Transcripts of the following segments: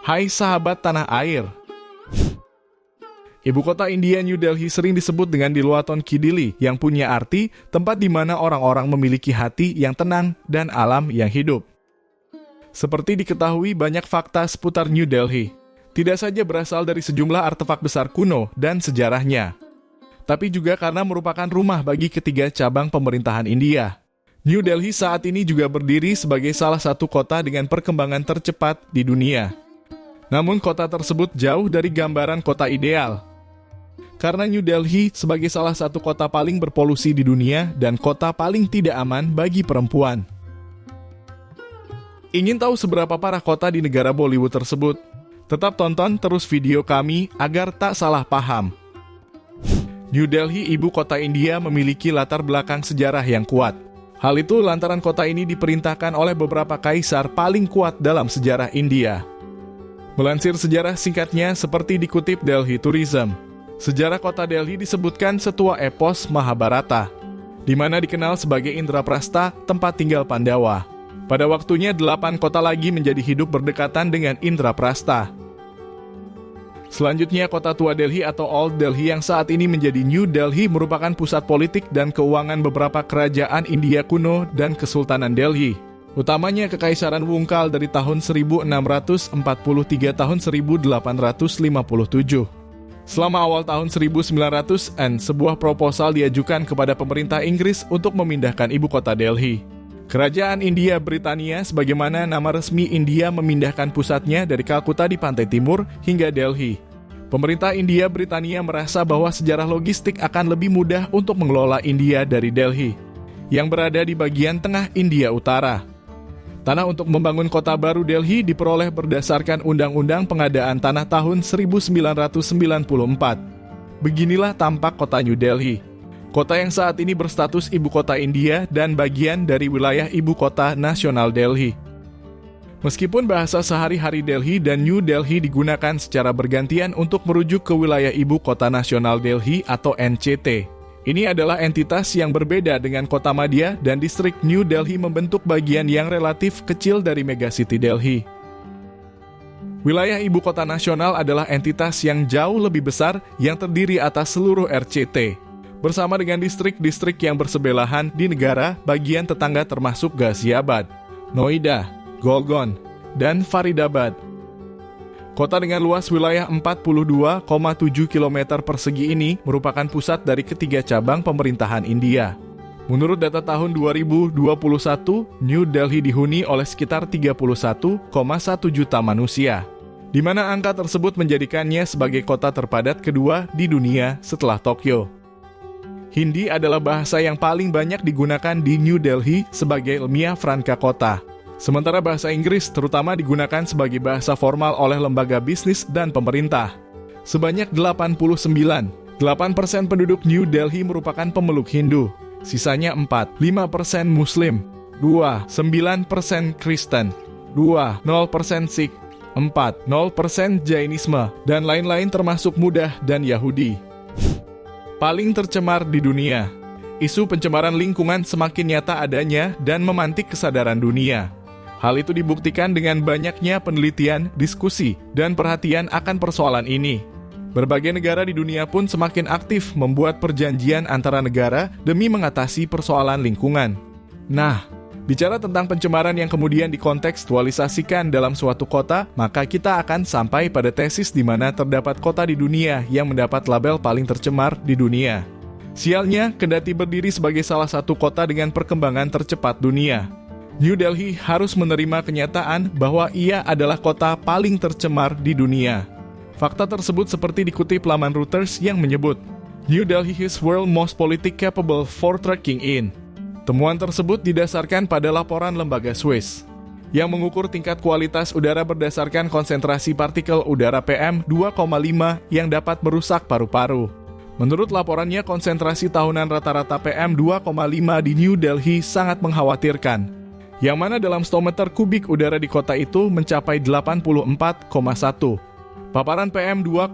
Hai sahabat tanah air. Ibu kota India New Delhi sering disebut dengan Diluaton Ki Dili yang punya arti tempat di mana orang-orang memiliki hati yang tenang dan alam yang hidup. Seperti diketahui banyak fakta seputar New Delhi. Tidak saja berasal dari sejumlah artefak besar kuno dan sejarahnya, tapi juga karena merupakan rumah bagi ketiga cabang pemerintahan India. New Delhi saat ini juga berdiri sebagai salah satu kota dengan perkembangan tercepat di dunia. Namun kota tersebut jauh dari gambaran kota ideal. Karena New Delhi sebagai salah satu kota paling berpolusi di dunia dan kota paling tidak aman bagi perempuan. Ingin tahu seberapa parah kota di negara Bollywood tersebut? Tetap tonton terus video kami agar tak salah paham. New Delhi, ibu kota India, memiliki latar belakang sejarah yang kuat. Hal itu lantaran kota ini diperintahkan oleh beberapa kaisar paling kuat dalam sejarah India. Melansir sejarah singkatnya seperti dikutip Delhi Tourism, sejarah kota Delhi disebutkan setua epos Mahabharata, di mana dikenal sebagai Indraprastha, tempat tinggal Pandawa. Pada waktunya 8 kota lagi menjadi hidup berdekatan dengan Indraprastha. Selanjutnya kota tua Delhi atau Old Delhi yang saat ini menjadi New Delhi merupakan pusat politik dan keuangan beberapa kerajaan India kuno dan Kesultanan Delhi. Utamanya Kekaisaran Wungkal dari tahun 1643 tahun 1857. Selama awal tahun 1900-an, sebuah proposal diajukan kepada pemerintah Inggris untuk memindahkan ibu kota Delhi. Kerajaan India Britania sebagaimana nama resmi India memindahkan pusatnya dari Kalkuta di pantai timur hingga Delhi. Pemerintah India Britania merasa bahwa sejarah logistik akan lebih mudah untuk mengelola India dari Delhi, yang berada di bagian tengah India Utara. Tanah untuk membangun kota baru Delhi diperoleh berdasarkan Undang-Undang Pengadaan Tanah tahun 1994. Beginilah tampak kota New Delhi. Kota yang saat ini berstatus ibu kota India dan bagian dari wilayah ibu kota nasional Delhi. Meskipun bahasa sehari-hari Delhi dan New Delhi digunakan secara bergantian untuk merujuk ke wilayah ibu kota nasional Delhi atau NCT. Ini adalah entitas yang berbeda dengan kota Madhya dan distrik New Delhi membentuk bagian yang relatif kecil dari megacity Delhi. Wilayah ibu kota nasional adalah entitas yang jauh lebih besar yang terdiri atas seluruh RCT, bersama dengan distrik-distrik yang bersebelahan di negara bagian tetangga termasuk Ghaziabad, Noida, Golgon, dan Faridabad. Kota dengan luas wilayah 42,7 km persegi ini merupakan pusat dari ketiga cabang pemerintahan India. Menurut data tahun 2021, New Delhi dihuni oleh sekitar 31,1 juta manusia, di mana angka tersebut menjadikannya sebagai kota terpadat kedua di dunia setelah Tokyo. Hindi adalah bahasa yang paling banyak digunakan di New Delhi sebagai ilmiah franka kota. Sementara bahasa Inggris terutama digunakan sebagai bahasa formal oleh lembaga bisnis dan pemerintah. Sebanyak 8% penduduk New Delhi merupakan pemeluk Hindu, sisanya 5% Muslim, 9% Kristen, 0% Sikh, 0% Jainisme, dan lain-lain termasuk Buddha dan Yahudi. Paling tercemar di dunia. Isu pencemaran lingkungan semakin nyata adanya dan memantik kesadaran dunia. Hal itu dibuktikan dengan banyaknya penelitian, diskusi, dan perhatian akan persoalan ini. Berbagai negara di dunia pun semakin aktif membuat perjanjian antara negara demi mengatasi persoalan lingkungan. Nah, bicara tentang pencemaran yang kemudian dikontekstualisasikan dalam suatu kota, maka kita akan sampai pada tesis di mana terdapat kota di dunia yang mendapat label paling tercemar di dunia. Sialnya, kendati berdiri sebagai salah satu kota dengan perkembangan tercepat dunia, New Delhi harus menerima kenyataan bahwa ia adalah kota paling tercemar di dunia. Fakta tersebut seperti dikutip laman Reuters yang menyebut, New Delhi is world most politically capable for tracking in. Temuan tersebut didasarkan pada laporan lembaga Swiss, yang mengukur tingkat kualitas udara berdasarkan konsentrasi partikel udara PM2,5 yang dapat merusak paru-paru. Menurut laporannya, konsentrasi tahunan rata-rata PM2,5 di New Delhi sangat mengkhawatirkan, yang mana dalam stometer kubik udara di kota itu mencapai 84,1. Paparan PM 2,5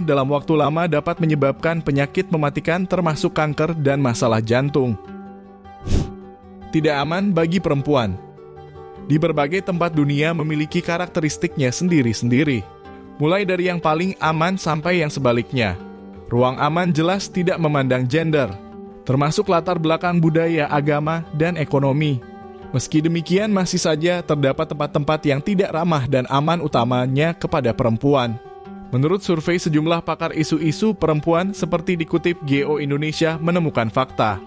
dalam waktu lama dapat menyebabkan penyakit mematikan termasuk kanker dan masalah jantung. Tidak aman bagi perempuan. Di berbagai tempat dunia memiliki karakteristiknya sendiri-sendiri. Mulai dari yang paling aman sampai yang sebaliknya. Ruang aman jelas tidak memandang gender, termasuk latar belakang budaya, agama, dan ekonomi. Meski demikian, masih saja terdapat tempat-tempat yang tidak ramah dan aman, utamanya kepada perempuan. Menurut survei sejumlah pakar isu-isu perempuan seperti dikutip Geo Indonesia menemukan fakta,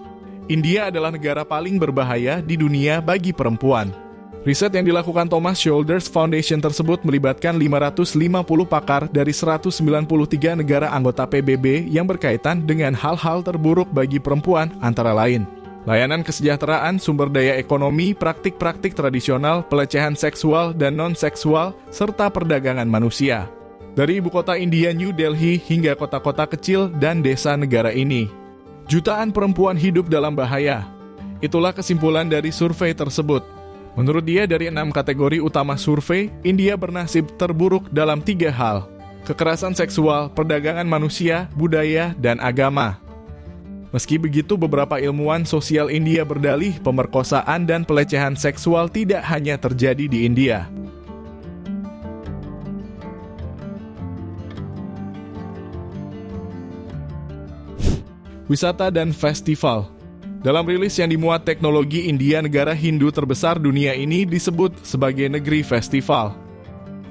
India adalah negara paling berbahaya di dunia bagi perempuan. Riset yang dilakukan Thomas Shoulders Foundation tersebut melibatkan 550 pakar dari 193 negara anggota PBB yang berkaitan dengan hal-hal terburuk bagi perempuan, antara lain layanan kesejahteraan, sumber daya ekonomi, praktik-praktik tradisional, pelecehan seksual dan non-seksual, serta perdagangan manusia. Dari ibu kota India New Delhi hingga kota-kota kecil dan desa negara ini, jutaan perempuan hidup dalam bahaya. Itulah kesimpulan dari survei tersebut. Menurut dia, dari 6 kategori utama survei, India bernasib terburuk dalam 3 hal: kekerasan seksual, perdagangan manusia, budaya, dan agama. Meski begitu, beberapa ilmuwan sosial India berdalih pemerkosaan dan pelecehan seksual tidak hanya terjadi di India. Wisata dan festival. Dalam rilis yang dimuat teknologi, India, negara Hindu terbesar dunia ini, disebut sebagai negeri festival.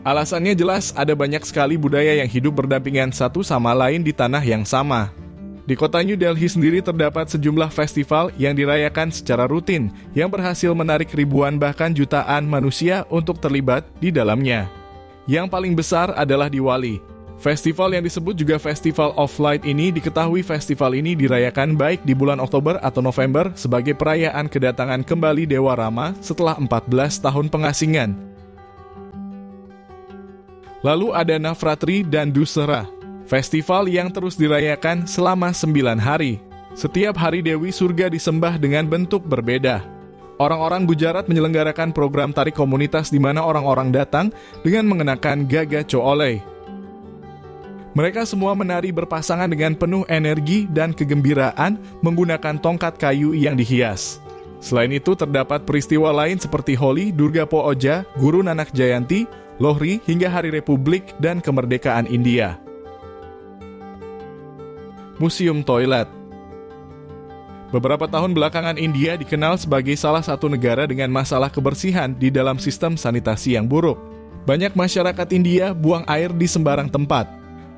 Alasannya jelas, ada banyak sekali budaya yang hidup berdampingan satu sama lain di tanah yang sama. Di kota New Delhi sendiri terdapat sejumlah festival yang dirayakan secara rutin, yang berhasil menarik ribuan bahkan jutaan manusia untuk terlibat di dalamnya. Yang paling besar adalah Diwali. Festival yang disebut juga Festival of Light ini, diketahui festival ini dirayakan baik di bulan Oktober atau November sebagai perayaan kedatangan kembali Dewa Rama setelah 14 tahun pengasingan. Lalu ada Navratri dan Dussehra, festival yang terus dirayakan selama 9 hari. Setiap hari Dewi Surga disembah dengan bentuk berbeda. Orang-orang Gujarat menyelenggarakan program tari komunitas di mana orang-orang datang dengan mengenakan gaga cooley. Mereka semua menari berpasangan dengan penuh energi dan kegembiraan menggunakan tongkat kayu yang dihias. Selain itu, terdapat peristiwa lain seperti Holi, Durga Pooja, Guru Nanak Jayanti, Lohri, hingga Hari Republik dan Kemerdekaan India. Museum Toilet. Beberapa tahun belakangan India dikenal sebagai salah satu negara dengan masalah kebersihan di dalam sistem sanitasi yang buruk. Banyak masyarakat India buang air di sembarang tempat,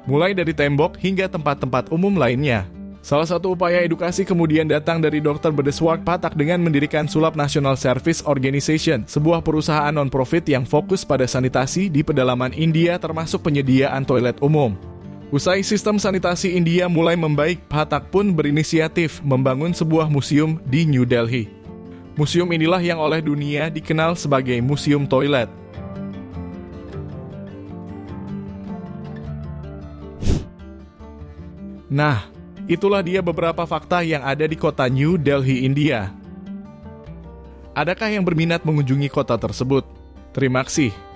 mulai dari tembok hingga tempat-tempat umum lainnya. Salah satu upaya edukasi kemudian datang dari Dr. Bedeswar Pathak dengan mendirikan Sulap National Service Organization, sebuah perusahaan non-profit yang fokus pada sanitasi di pedalaman India termasuk penyediaan toilet umum. Usai sistem sanitasi India mulai membaik, Pathak pun berinisiatif membangun sebuah museum di New Delhi. Museum inilah yang oleh dunia dikenal sebagai Museum Toilet. Nah, itulah dia beberapa fakta yang ada di kota New Delhi, India. Adakah yang berminat mengunjungi kota tersebut? Terima kasih.